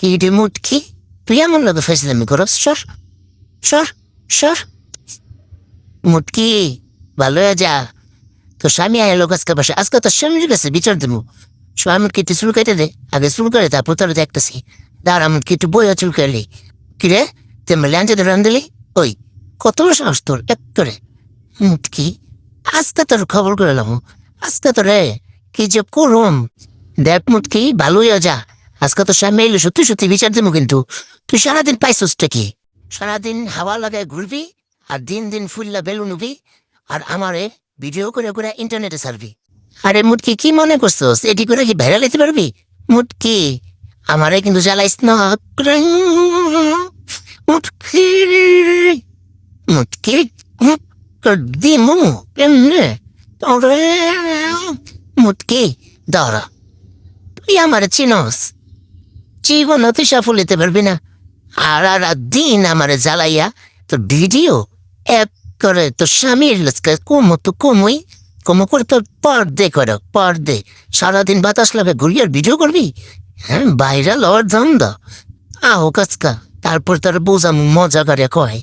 ইডে মুটকি তুই এমন লাগে ফেসলামি করস সর সর সর মুটকি ভালো হয়ে যা তোর স্বামী আইলো আজকে বাসে আজকে তোর স্বামীর কাছে বিচার দেবো স্বামী কি একটু চুল কেটে দে আগে চুল করে তারপর তোর দেখতেছি দাঁড়া মুটকি একটু বইয়া চুল কেলি কিরে তেমন ল্যাঞ্চে ধরে দিলি ওই কত বড় সাহস তোর এক করে মুটকি আজকে তোর খবর করে লাম আজকে তোরে কি যে করুম দেখ মুটকি ভালো হয়ে যা আজকে তোর স্বামী এলো সত্যি সত্যি বিচার দেবো কিন্তু তুই সারাদিন পাইছসটা কি সারাদিন হাওয়া লাগায় ঘুরবি আর দিন দিন ফুল্লা বেলুন উবি আর আমারে ভিডিও করে করে ইন্টারনেটে ছাড়বি আরে মুটকি কি মনে করছস এটি করে কি ভাইরাল হইতে পারবি মুটকি আমারে কিন্তু জ্বালাইস না মুটকি মুটকি দিমু কেমনে তোরে মুটকি দাঁড়া তুই আমারে চিনস জীবনও তুই সফল হইতে পারবি না আর দিন আমারে জ্বালাইয়া তোর ভিডিও এক করে তোর স্বামীর কমো তো কমই কমো করে তোর পর্দে সারাদিন বাতাস লাগে ঘুরিয়ার ভিডিও করবি হ্যাঁ বাইরে লওয়ার দাম দা আহ কাজকা তারপর তার বোঝাম মজা করে কয়